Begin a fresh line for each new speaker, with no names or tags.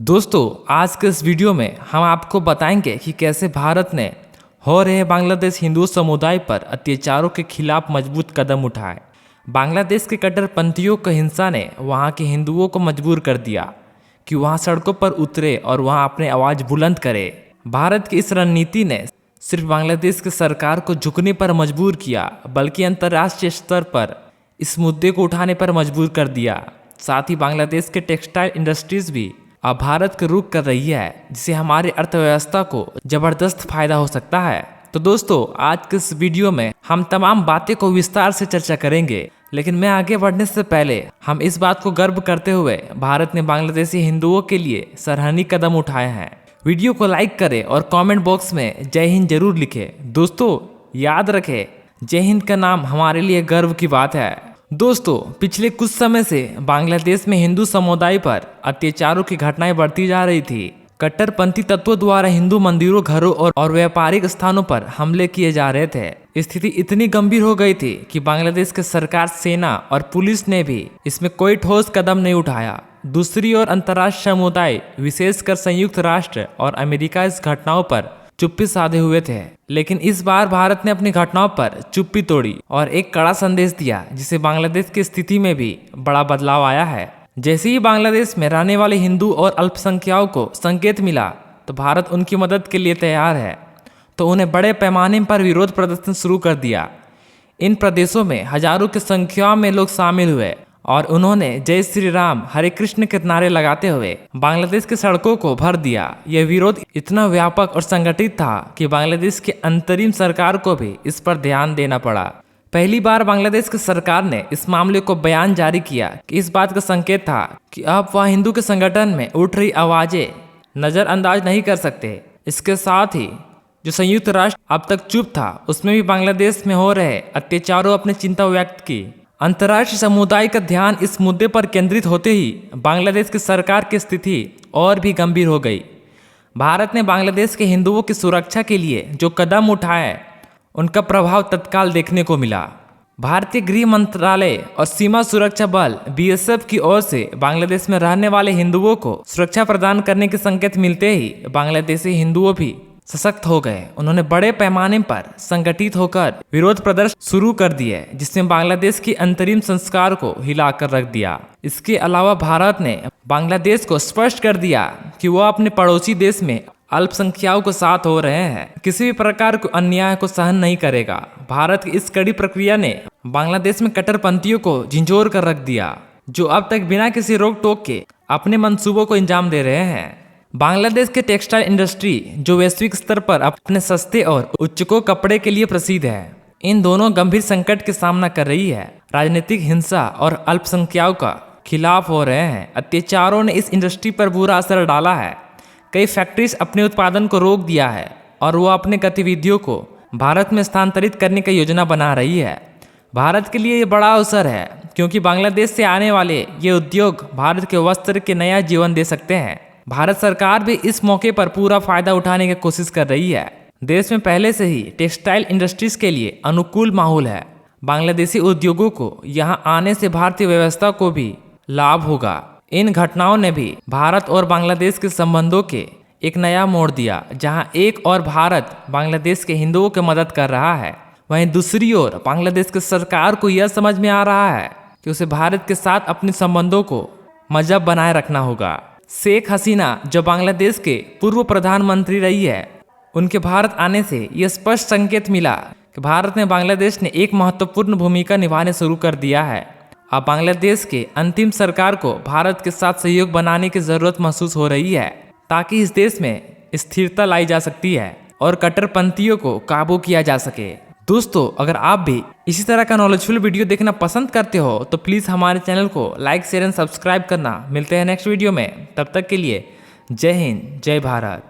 दोस्तों, आज के इस वीडियो में हम आपको बताएंगे कि कैसे भारत ने हो रहे बांग्लादेश हिंदू समुदाय पर अत्याचारों के खिलाफ मजबूत कदम उठाए। बांग्लादेश के कट्टरपंथियों की हिंसा ने वहां के हिंदुओं को मजबूर कर दिया कि वहां सड़कों पर उतरे और वहां अपनी आवाज़ बुलंद करे। भारत की इस रणनीति ने सिर्फ बांग्लादेश की सरकार को झुकने पर मजबूर किया, बल्कि अंतर्राष्ट्रीय स्तर पर इस मुद्दे को उठाने पर मजबूर कर दिया। साथ ही बांग्लादेश के टेक्सटाइल इंडस्ट्रीज भी अब भारत के रुख कर रही है, जिससे हमारी अर्थव्यवस्था को जबरदस्त फायदा हो सकता है। तो दोस्तों, आज के इस वीडियो में हम तमाम बातें को विस्तार से चर्चा करेंगे, लेकिन मैं आगे बढ़ने से पहले हम इस बात को गर्व करते हुए भारत ने बांग्लादेशी हिंदुओं के लिए सराहनीय कदम उठाए हैं। वीडियो को लाइक करें और कमेंट बॉक्स में जय हिंद जरूर लिखें। दोस्तों, याद रखें, जय हिंद का नाम हमारे लिए गर्व की बात है। दोस्तों, पिछले कुछ समय से बांग्लादेश में हिंदू समुदाय पर अत्याचारों की घटनाएं बढ़ती जा रही थी। कट्टरपंथी तत्वों द्वारा हिंदू मंदिरों, घरों और व्यापारिक स्थानों पर हमले किए जा रहे थे। स्थिति इतनी गंभीर हो गई थी कि बांग्लादेश की सरकार, सेना और पुलिस ने भी इसमें कोई ठोस कदम नहीं उठाया। दूसरी ओर अंतर्राष्ट्रीय समुदाय, विशेषकर संयुक्त राष्ट्र और अमेरिका, इस घटनाओं पर चुप्पी साधे हुए थे। लेकिन इस बार भारत ने अपनी घटनाओं पर चुप्पी तोड़ी और एक कड़ा संदेश दिया, जिससे बांग्लादेश की स्थिति में भी बड़ा बदलाव आया है। जैसे ही बांग्लादेश में रहने वाले हिंदू और अल्पसंख्यकों को संकेत मिला तो भारत उनकी मदद के लिए तैयार है, तो उन्हें बड़े पैमाने पर विरोध प्रदर्शन शुरू कर दिया। इन प्रदेशों में हजारों की संख्या में लोग शामिल हुए और उन्होंने जय श्री राम, हरे कृष्ण के नारे लगाते हुए बांग्लादेश की सड़कों को भर दिया। यह विरोध इतना व्यापक और संगठित था कि बांग्लादेश की अंतरिम सरकार को भी इस पर ध्यान देना पड़ा। पहली बार बांग्लादेश की सरकार ने इस मामले को बयान जारी किया कि इस बात का संकेत था कि अब वह हिंदू के संगठन में उठ रही आवाजें नजरअंदाज नहीं कर सकते। इसके साथ ही जो संयुक्त राष्ट्र अब तक चुप था, उसमें भी बांग्लादेश में हो रहे अत्याचारों अपनी चिंता व्यक्त की। अंतर्राष्ट्रीय समुदाय का ध्यान इस मुद्दे पर केंद्रित होते ही बांग्लादेश की सरकार की स्थिति और भी गंभीर हो गई। भारत ने बांग्लादेश के हिंदुओं की सुरक्षा के लिए जो कदम उठाए, उनका प्रभाव तत्काल देखने को मिला। भारतीय गृह मंत्रालय और सीमा सुरक्षा बल BSF की ओर से बांग्लादेश में रहने वाले हिंदुओं को सुरक्षा प्रदान करने के संकेत मिलते ही बांग्लादेशी हिंदुओं भी सशक्त हो गए। उन्होंने बड़े पैमाने पर संगठित होकर विरोध प्रदर्शन शुरू कर दिए, जिसने बांग्लादेश की अंतरिम संस्कार को हिलाकर रख दिया। इसके अलावा भारत ने बांग्लादेश को स्पष्ट कर दिया कि वह अपने पड़ोसी देश में अल्पसंख्यकों के साथ हो रहे हैं, किसी भी प्रकार के अन्याय को सहन नहीं करेगा। भारत की इस कड़ी प्रक्रिया ने बांग्लादेश में कट्टरपंथियों को झिंझोर कर रख दिया, जो अब तक बिना किसी रोक टोक के अपने मंसूबों को अंजाम दे रहे हैं। बांग्लादेश के टेक्सटाइल इंडस्ट्री, जो वैश्विक स्तर पर अपने सस्ते और उच्चकों कपड़े के लिए प्रसिद्ध है, इन दोनों गंभीर संकट का सामना कर रही है। राजनीतिक हिंसा और अल्पसंख्यकों का खिलाफ हो रहे हैं अत्याचारों ने इस इंडस्ट्री पर बुरा असर डाला है। कई फैक्ट्रीज अपने उत्पादन को रोक दिया है और वो अपने गतिविधियों को भारत में स्थानांतरित करने की योजना बना रही है। भारत के लिए ये बड़ा अवसर है, क्योंकि बांग्लादेश से आने वाले ये उद्योग भारत के वस्त्र के नया जीवन दे सकते हैं। भारत सरकार भी इस मौके पर पूरा फायदा उठाने की कोशिश कर रही है। देश में पहले से ही टेक्सटाइल इंडस्ट्रीज के लिए अनुकूल माहौल है। बांग्लादेशी उद्योगों को यहां आने से भारतीय व्यवस्था को भी लाभ होगा। इन घटनाओं ने भी भारत और बांग्लादेश के संबंधों के एक नया मोड़ दिया, जहां एक और भारत बांग्लादेश के हिंदुओं की मदद कर रहा है, वहीं दूसरी ओर बांग्लादेश की सरकार को यह समझ में आ रहा है कि उसे भारत के साथ अपने संबंधों को मजबूत बनाए रखना होगा। शेख हसीना, जो बांग्लादेश के पूर्व प्रधानमंत्री रही है, उनके भारत आने से यह स्पष्ट संकेत मिला कि भारत में बांग्लादेश ने एक महत्वपूर्ण भूमिका निभाने शुरू कर दिया है। अब बांग्लादेश के अंतिम सरकार को भारत के साथ सहयोग बनाने की जरूरत महसूस हो रही है, ताकि इस देश में स्थिरता लाई जा सकती है और कट्टरपंथियों को काबू किया जा सके। दोस्तों, अगर आप भी इसी तरह का नॉलेजफुल वीडियो देखना पसंद करते हो तो प्लीज़ हमारे चैनल को लाइक, शेयर एंड सब्सक्राइब करना। मिलते हैं नेक्स्ट वीडियो में, तब तक के लिए जय हिंद, जय भारत।